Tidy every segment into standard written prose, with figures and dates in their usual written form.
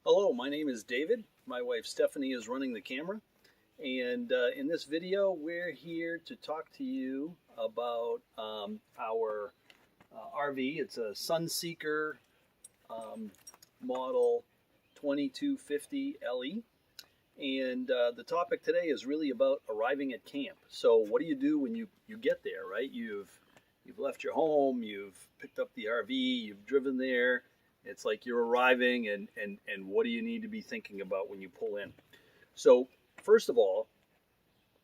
Hello, my name is David. My wife Stephanie is running the camera. And in this video, we're here to talk to you about our RV. It's a Sunseeker model 2250 LE. And the topic today is really about arriving at camp. So what do you do when you get there, right? You've left your home, you've picked up the RV, you've driven there. It's like you're arriving, and what do you need to be thinking about when you pull in? So first of all,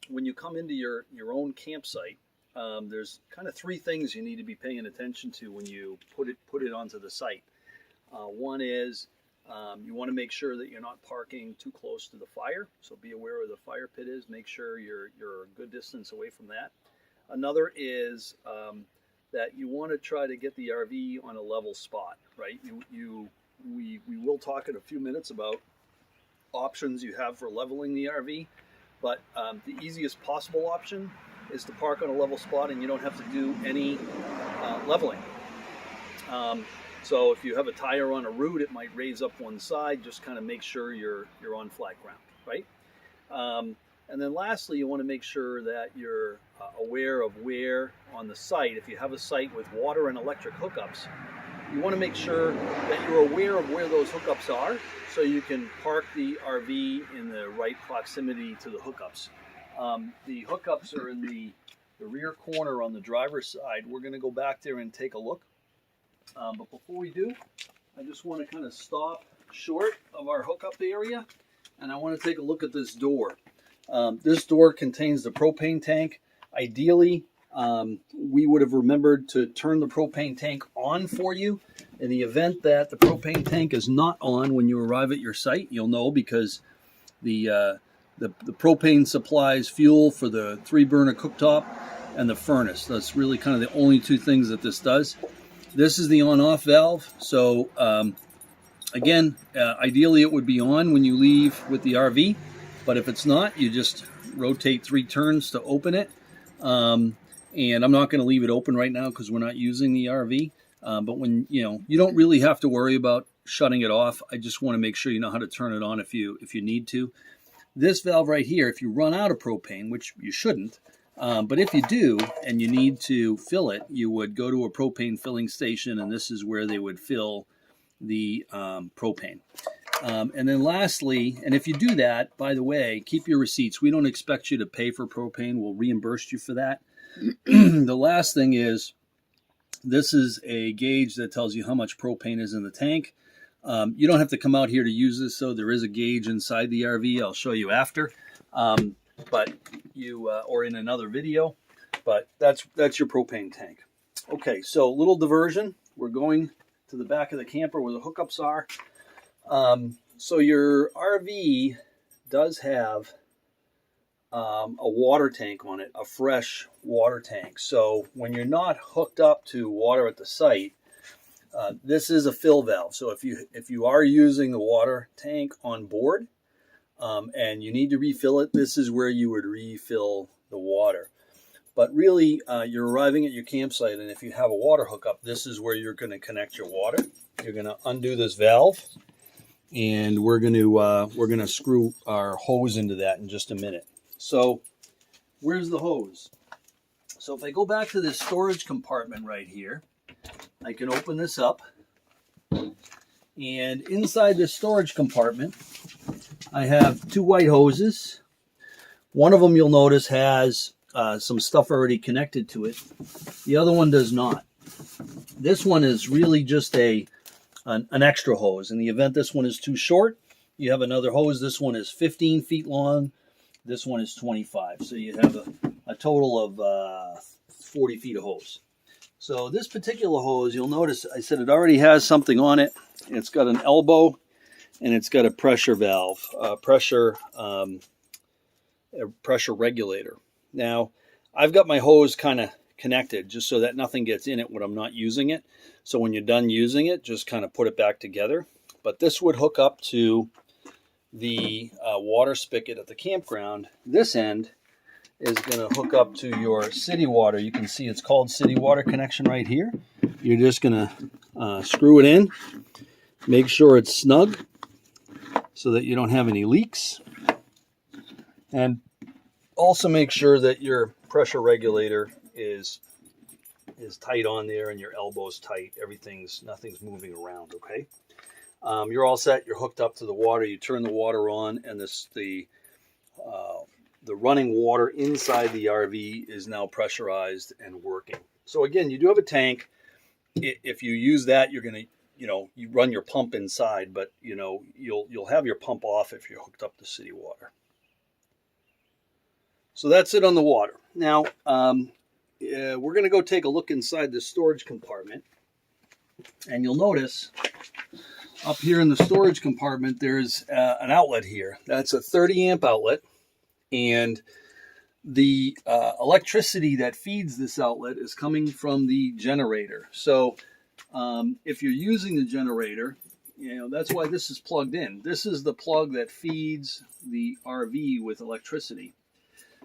when you come into your own campsite, there's kind of three things you need to be paying attention to when you put it onto the site. One is you want to make sure that you're not parking too close to the fire. So be aware where the fire pit is. Make sure you're a good distance away from that. Another is that you want to try to get the RV on a level spot, right? We will talk in a few minutes about options you have for leveling the RV, but the easiest possible option is to park on a level spot, and you don't have to do any leveling. So if you have a tire on a root, it might raise up one side. Just kind of make sure you're on flat ground, right? And then lastly, you want to make sure that you're aware of where on the site, if you have a site with water and electric hookups, you want to make sure that you're aware of where those hookups are so you can park the RV in the right proximity to the hookups. The hookups are in the rear corner on the driver's side. We're going to go back there and take a look. But before we do, I just want to kind of stop short of our hookup area, and I want to take a look at this door. This door contains the propane tank. Ideally, we would have remembered to turn the propane tank on for you. In the event that the propane tank is not on when you arrive at your site, you'll know because the propane supplies fuel for the 3-burner cooktop and the furnace. That's really kind of the only two things that this does. This is the on-off valve. So again, ideally it would be on when you leave with the RV. But if it's not, you just rotate 3 turns to open it. And I'm not going to leave it open right now because we're not using the RV. But when you don't really have to worry about shutting it off. I just want to make sure you know how to turn it on if you need to. This valve right here, if you run out of propane, which you shouldn't, but if you do and you need to fill it, you would go to a propane filling station, and this is where they would fill the propane. And then lastly, and if you do that, by the way, keep your receipts. We don't expect you to pay for propane. We'll reimburse you for that. The last thing is, this is a gauge that tells you how much propane is in the tank. You don't have to come out here to use this, so there is a gauge inside the RV. I'll show you after, but you or in another video. But that's your propane tank. Okay, so little diversion. We're going to the back of the camper where the hookups are. So your RV does have a water tank on it, a fresh water tank. So when you're not hooked up to water at the site, this is a fill valve. So if you are using the water tank on board and you need to refill it, this is where you would refill the water. But really, you're arriving at your campsite, and if you have a water hookup, this is where you're going to connect your water. You're going to undo this valve, and we're going to screw our hose into that in just a minute. So where's the hose? So if I go back to this storage compartment right here, I can open this up, and inside this storage compartment I have 2 white hoses. One of them, you'll notice, has some stuff already connected to it. The other one does not. This one is really just an extra hose. In the event this one is too short, you have another hose. This one is 15 feet long. This one is 25. So you have a total of 40 feet of hose. So this particular hose, you'll notice I said it already has something on it. It's got an elbow, and it's got a pressure valve, a pressure regulator. Now, I've got my hose kind of connected just so that nothing gets in it when I'm not using it. So when you're done using it, just kind of put it back together. But this would hook up to the water spigot at the campground. This end is going to hook up to your city water. You can see it's called city water connection right here. You're just going to screw it in, make sure it's snug, so that you don't have any leaks. And also make sure that your pressure regulator is tight on there and your elbow's tight. Nothing's moving around, okay? You're all set. You're hooked up to the water. You turn the water on, and the running water inside the RV is now pressurized and working. So again, you do have a tank. If you use that, you're gonna, you run your pump inside, but you'll have your pump off if you're hooked up to city water. So that's it on the water. Now we're gonna go take a look inside the storage compartment, and you'll notice up here in the storage compartment there's an outlet here. That's a 30 amp outlet, and the electricity that feeds this outlet is coming from the generator. So if you're using the generator, that's why this is plugged in. This is the plug that feeds the RV with electricity.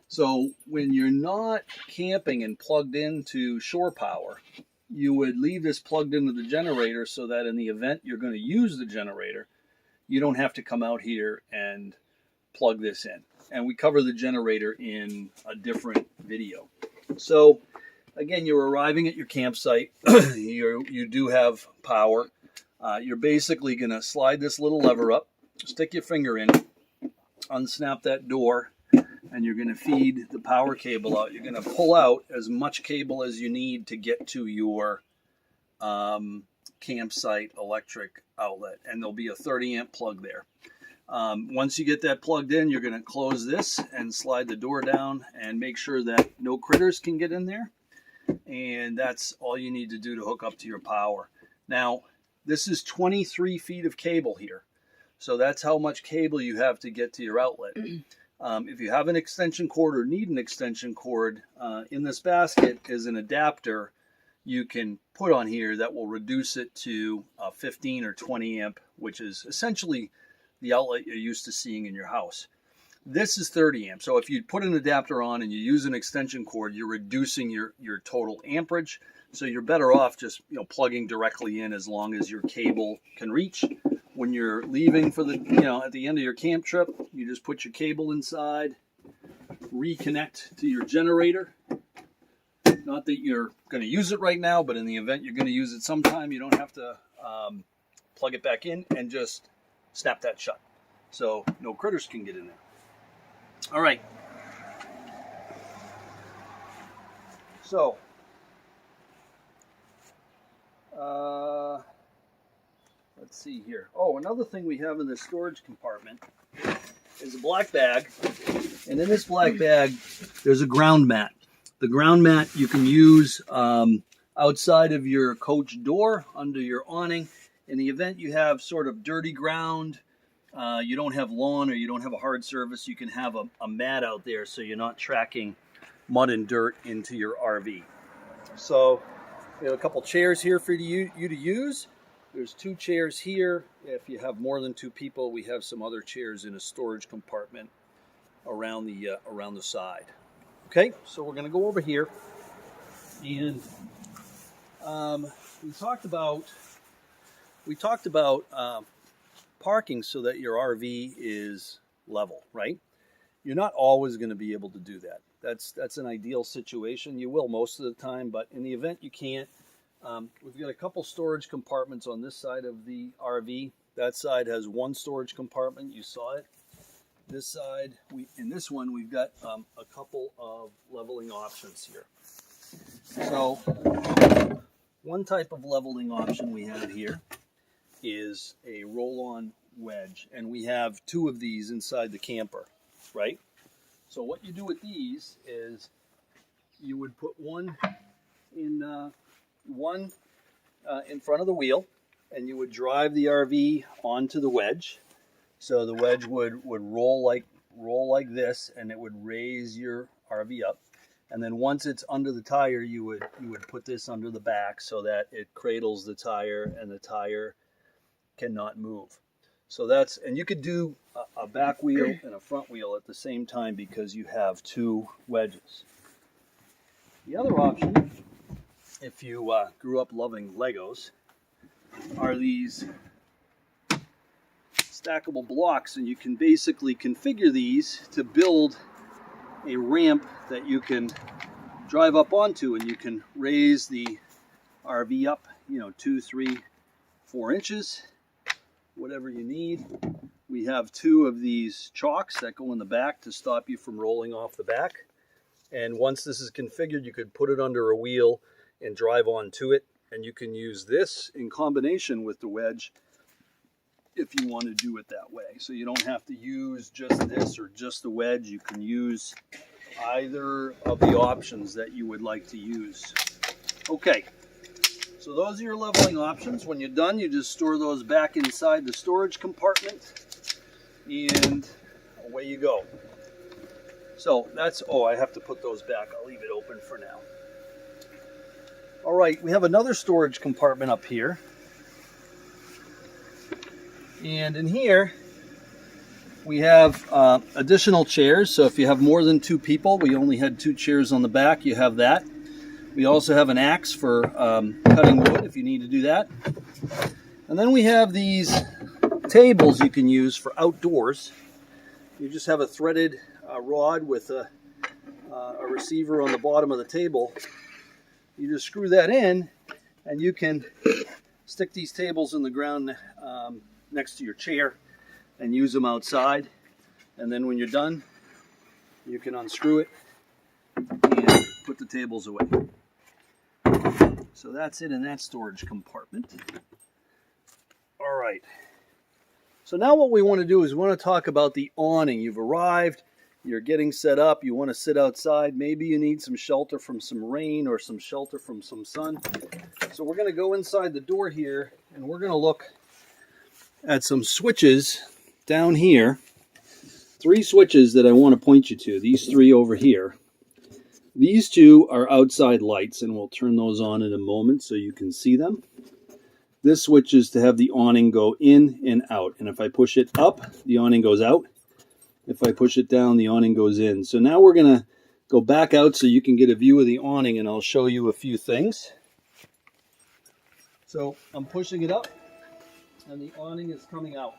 So when you're not camping and plugged into shore power, you would leave this plugged into the generator so that in the event you're going to use the generator, you don't have to come out here and plug this in. And we cover the generator in a different video. So again, you're arriving at your campsite. You do have power. You're basically going to slide this little lever up, stick your finger in, unsnap that door, and you're going to feed the power cable out. You're going to pull out as much cable as you need to get to your campsite electric outlet, and there'll be a 30 amp plug there. Once you get that plugged in, you're going to close this and slide the door down and make sure that no critters can get in there. And that's all you need to do to hook up to your power. Now, this is 23 feet of cable here. So that's how much cable you have to get to your outlet. If you have an extension cord or need an extension cord, in this basket is an adapter you can put on here that will reduce it to 15 or 20 amp, which is essentially the outlet you're used to seeing in your house. This is 30 amp. So if you put an adapter on and you use an extension cord, you're reducing your total amperage. So you're better off just plugging directly in as long as your cable can reach. When you're leaving for the at the end of your camp trip, you just put your cable inside, reconnect to your generator. Not that you're going to use it right now, but in the event you're going to use it sometime, you don't have to plug it back in, and just snap that shut so no critters can get in there. All right. So let's see here. Oh, another thing we have in this storage compartment is a black bag. And in this black bag, there's a ground mat. The ground mat you can use outside of your coach door, under your awning. In the event you have sort of dirty ground, you don't have lawn or you don't have a hard surface, you can have a mat out there so you're not tracking mud and dirt into your RV. So we have a couple chairs here for you to use. There's 2 chairs here. If you have more than 2 people, we have some other chairs in a storage compartment around the side. Okay, so we're going to go over here, and we talked about parking so that your RV is level, right? You're not always going to be able to do that. That's an ideal situation. You will most of the time, but in the event you can't, we've got a couple storage compartments on this side of the RV. That side has 1 storage compartment. You saw it. This side, in this one, we've got a couple of leveling options here. So one type of leveling option we have here is a roll-on wedge, and we have 2 of these inside the camper, right? So what you do with these is you would put one in front of the wheel, and you would drive the RV onto the wedge. So the wedge would roll like this, and it would raise your RV up. And then once it's under the tire, you would put this under the back so that it cradles the tire and the tire cannot move. So and you could do a back wheel and a front wheel at the same time because you have 2 wedges. The other option, if you grew up loving Legos, are these stackable blocks, and you can basically configure these to build a ramp that you can drive up onto, and you can raise the RV up, 2, 3, 4 inches, whatever you need. We have 2 of these chocks that go in the back to stop you from rolling off the back. And once this is configured, you could put it under a wheel and drive onto it. And you can use this in combination with the wedge if you want to do it that way. So you don't have to use just this or just the wedge. You can use either of the options that you would like to use. Okay, so those are your leveling options. When you're done, you just store those back inside the storage compartment, and away you go. So that's, I have to put those back. I'll leave it open for now. All right, we have another storage compartment up here. And in here, we have additional chairs. So if you have more than 2 people, we only had 2 chairs on the back, you have that. We also have an axe for cutting wood if you need to do that. And then we have these tables you can use for outdoors. You just have a threaded rod with a receiver on the bottom of the table. You just screw that in, and you can stick these tables in the ground next to your chair and use them outside. And then when you're done, you can unscrew it and put the tables away. So that's it in that storage compartment. All right. So now what we want to do is we want to talk about the awning. You've arrived, you're getting set up, you want to sit outside. Maybe you need some shelter from some rain or some shelter from some sun. So we're going to go inside the door here, and we're going to look at some switches down here. 3 switches that I want to point you to. These 3 over here. These 2 are outside lights, and we'll turn those on in a moment so you can see them. This switch is to have the awning go in and out. And if I push it up, the awning goes out. If I push it down, the awning goes in. So now we're going to go back out so you can get a view of the awning, and I'll show you a few things. So I'm pushing it up, and the awning is coming out.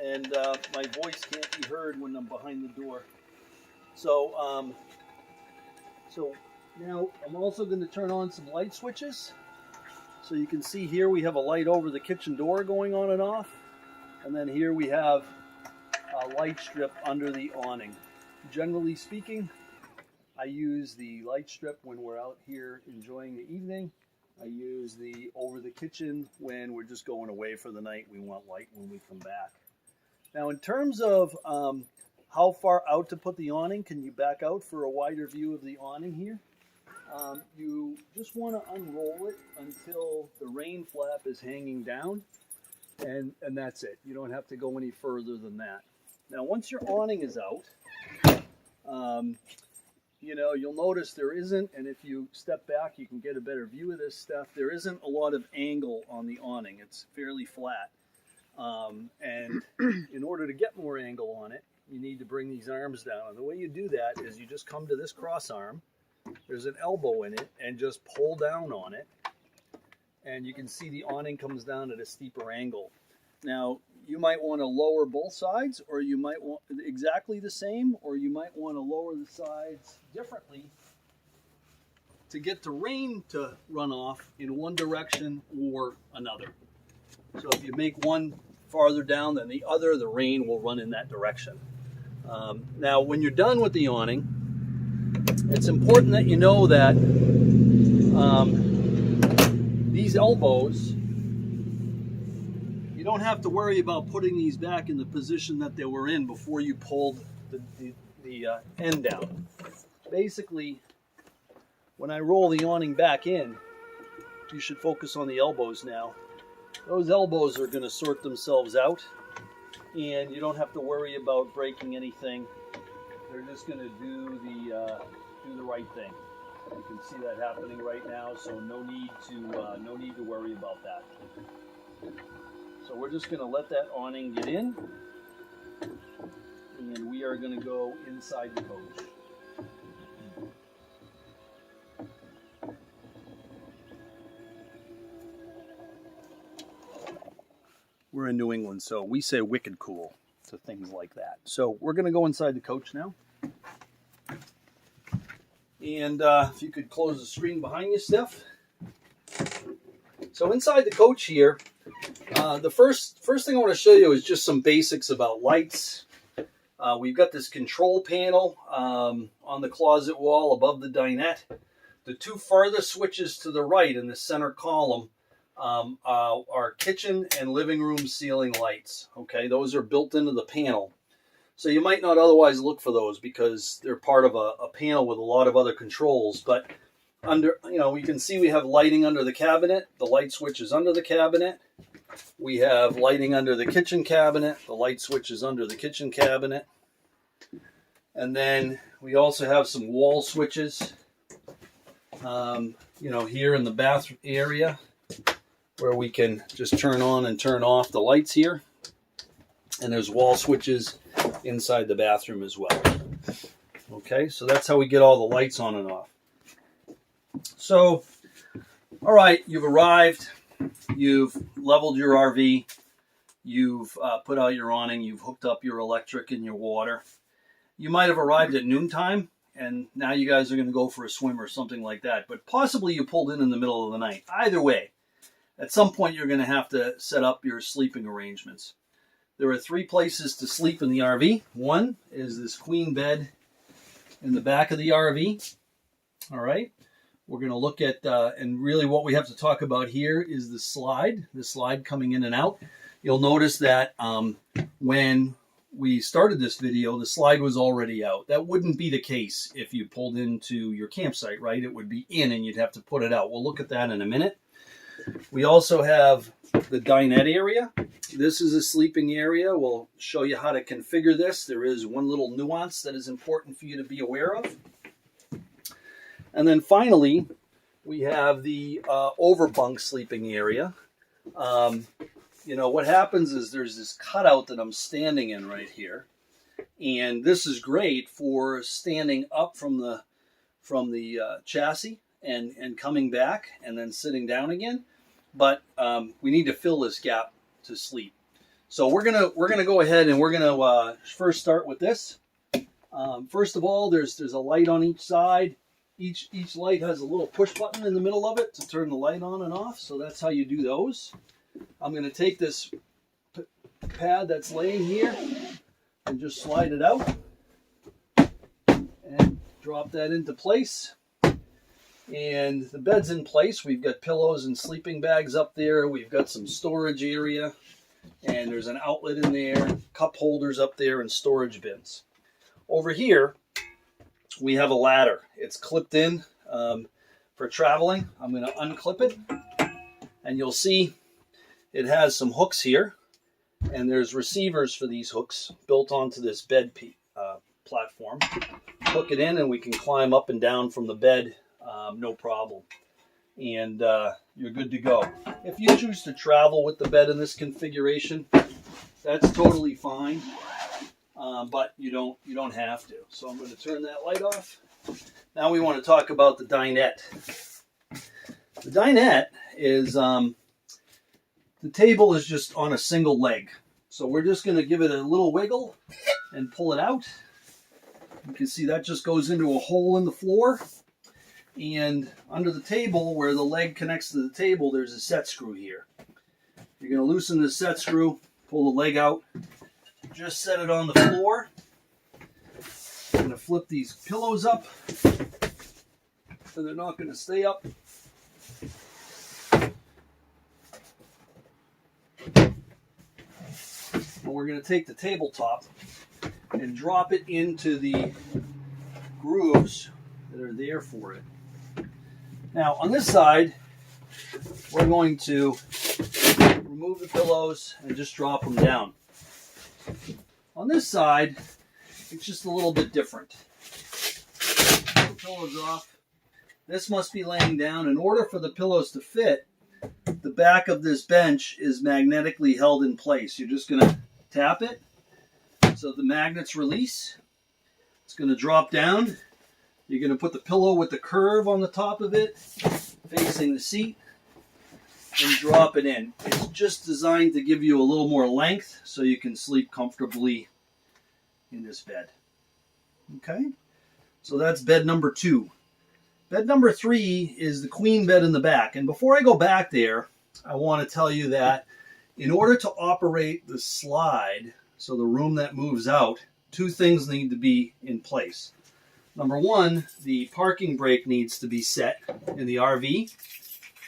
And my voice can't be heard when I'm behind the door. So now I'm also going to turn on some light switches. So you can see here we have a light over the kitchen door going on and off. And then here we have a light strip under the awning. Generally speaking, I use the light strip when we're out here enjoying the evening. I use the over the kitchen when we're just going away for the night. We want light when we come back. Now in terms of how far out to put the awning, can you back out for a wider view of the awning here? You just want to unroll it until the rain flap is hanging down, and that's it. You don't have to go any further than that. Now once your awning is out, you'll notice there isn't, and if you step back you can get a better view of this stuff, there isn't a lot of angle on the awning. It's fairly flat. And in order to get more angle on it, you need to bring these arms down. And the way you do that is you just come to this cross arm. There's an elbow in it, and just pull down on it. And you can see the awning comes down at a steeper angle. Now, you might want to lower both sides, or you might want exactly the same, or you might want to lower the sides differently to get the rain to run off in one direction or another. So if you make one farther down than the other, the rain will run in that direction. Now, when you're done with the awning, it's important that you know that these elbows, you don't have to worry about putting these back in the position that they were in before you pulled the end down. Basically, when I roll the awning back in, you should focus on the elbows now. Those elbows are going to sort themselves out, and you don't have to worry about breaking anything. They're just going to do the right thing. You can see that happening right now, so no need to worry about that. So we're just going to let that awning get in, and we are going to go inside the coach. We're in New England, so we say wicked cool to things like that. So we're going to go inside the coach now. And if you could close the screen behind you, Steph. So inside the coach here, the first thing I want to show you is just some basics about lights. We've got this control panel on the closet wall above the dinette. The two farthest switches to the right in the center column are kitchen and living room ceiling lights. Okay, those are built into the panel. So you might not otherwise look for those because they're part of a panel with a lot of other controls. But under, you can see we have lighting under the cabinet. The light switch is under the cabinet. We have lighting under the kitchen cabinet. The light switch is under the kitchen cabinet. And then we also have some wall switches, here in the bathroom area where we can just turn on and turn off the lights here. And there's wall switches inside the bathroom as well. Okay, so that's how we get all the lights on and off. So, all right, you've arrived. You've leveled your RV. You've put out your awning. You've hooked up your electric and your water. You might have arrived at noontime, and now you guys are going to go for a swim or something like that. But possibly you pulled in the middle of the night. Either way, at some point you're going to have to set up your sleeping arrangements. There are 3 places to sleep in the RV. One is this queen bed in the back of the RV. All right. We're going to look at, and really what we have to talk about here is the slide coming in and out. You'll notice that when we started this video, the slide was already out. That wouldn't be the case if you pulled into your campsite, right? It would be in and you'd have to put it out. We'll look at that in a minute. We also have the dinette area. This is a sleeping area. We'll show you how to configure this. There is one little nuance that is important for you to be aware of. And then finally, we have the overbunk sleeping area. What happens is there's this cutout that I'm standing in right here. And this is great for standing up from the chassis and coming back and then sitting down again. But we need to fill this gap to sleep. So we're gonna go ahead and we're gonna first start with this. First of all, there's a light on each side. Each light has a little push button in the middle of it to turn the light on and off. So that's how you do those. I'm going to take this pad that's laying here and just slide it out and drop that into place. And the bed's in place. We've got pillows and sleeping bags up there. We've got some storage area, and there's an outlet in there, cup holders up there, and storage bins. Over here, we have a ladder. It's clipped in for traveling. I'm going to unclip it, and you'll see it has some hooks here, and there's receivers for these hooks built onto this bed platform. Hook it in, and we can climb up and down from the bed, no problem. And you're good to go. If you choose to travel with the bed in this configuration, that's totally fine. But you don't have to. So I'm going to turn that light off. Now we want to talk about the dinette. The dinette is, the table is just on a single leg. So we're just going to give it a little wiggle and pull it out. You can see that just goes into a hole in the floor. And under the table, where the leg connects to the table, there's a set screw here. You're going to loosen the set screw, pull the leg out. Just set it on the floor. I'm going to flip these pillows up so they're not going to stay up. And we're going to take the tabletop and drop it into the grooves that are there for it. Now on this side, we're going to remove the pillows and just drop them down. On this side, it's just a little bit different. Pull the pillows off. This must be laying down. In order for the pillows to fit, the back of this bench is magnetically held in place. You're just going to tap it so the magnets release. It's going to drop down. You're going to put the pillow with the curve on the top of it, facing the seat. and drop it in. It's just designed to give you a little more length so you can sleep comfortably in this bed. Okay, so that's bed number 2. Bed number 3 is the queen bed in the back. And before I go back there, I want to tell you that in order to operate the slide, so the room that moves out, 2 things need to be in place. Number 1, the parking brake needs to be set in the RV,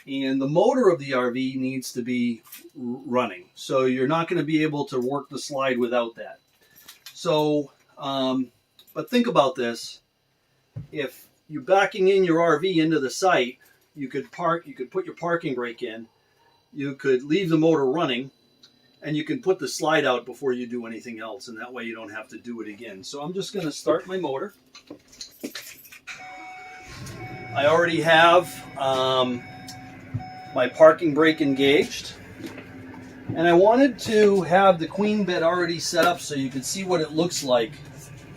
and the motor of the RV needs to be running. So you're not going to be able to work the slide without that. So, but think about this. If you're backing in your RV into the site, you could put your parking brake in, you could leave the motor running, and you can put the slide out before you do anything else, and that way you don't have to do it again. So I'm just going to start my motor. I already have my parking brake engaged, and I wanted to have the queen bed already set up so you can see what it looks like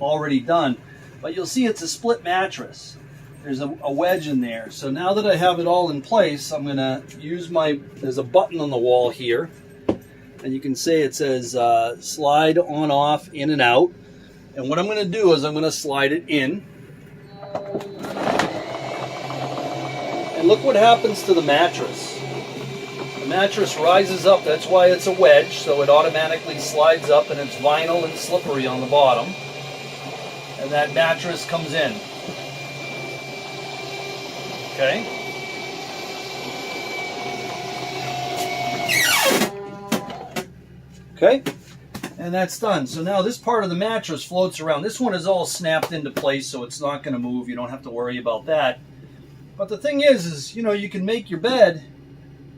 already done. But you'll see it's a split mattress. There's a wedge in there. So now that I have it all in place, I'm going to use there's a button on the wall here. And you can see it says slide on, off, in and out. And what I'm going to do is I'm going to slide it in. And look what happens to the mattress. The mattress rises up. That's why it's a wedge. So it automatically slides up, and it's vinyl and slippery on the bottom. And that mattress comes in. Okay. Okay, and that's done. So now this part of the mattress floats around. This one is all snapped into place, so it's not going to move. You don't have to worry about that. But the thing is, you know, you can make your bed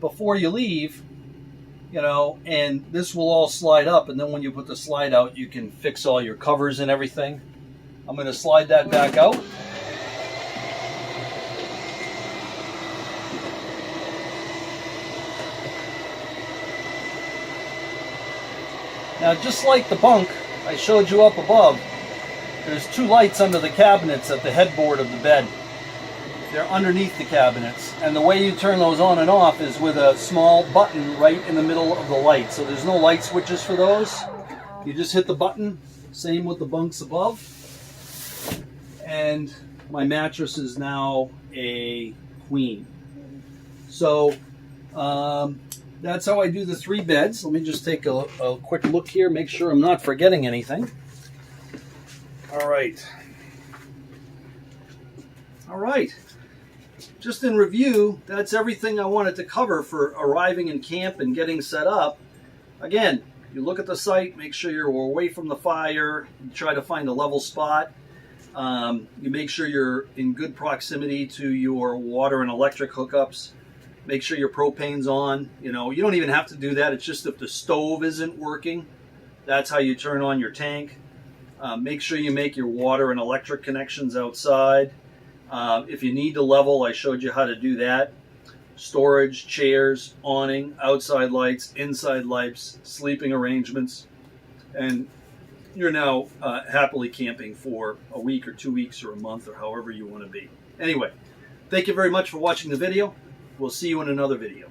before you leave, you know, and this will all slide up. And then when you put the slide out, you can fix all your covers and everything. I'm going to slide that back out. Now, just like the bunk I showed you up above, there's 2 lights under the cabinets at the headboard of the bed. They're underneath the cabinets, and the way you turn those on and off is with a small button right in the middle of the light. So there's no light switches for those. You just hit the button. Same with the bunks above. And my mattress is now a queen. So that's how I do the 3 beds. Let me just take a quick look here, make sure I'm not forgetting anything. All right. All right. Just in review, that's everything I wanted to cover for arriving in camp and getting set up. Again, you look at the site, make sure you're away from the fire, you try to find a level spot. You make sure you're in good proximity to your water and electric hookups. Make sure your propane's on. You know, you don't even have to do that. It's just if the stove isn't working, that's how you turn on your tank. Make sure you make your water and electric connections outside. If you need to level, I showed you how to do that. Storage, chairs, awning, outside lights, inside lights, sleeping arrangements. And you're now happily camping for a week or 2 weeks or a month or however you want to be. Anyway, thank you very much for watching the video. We'll see you in another video.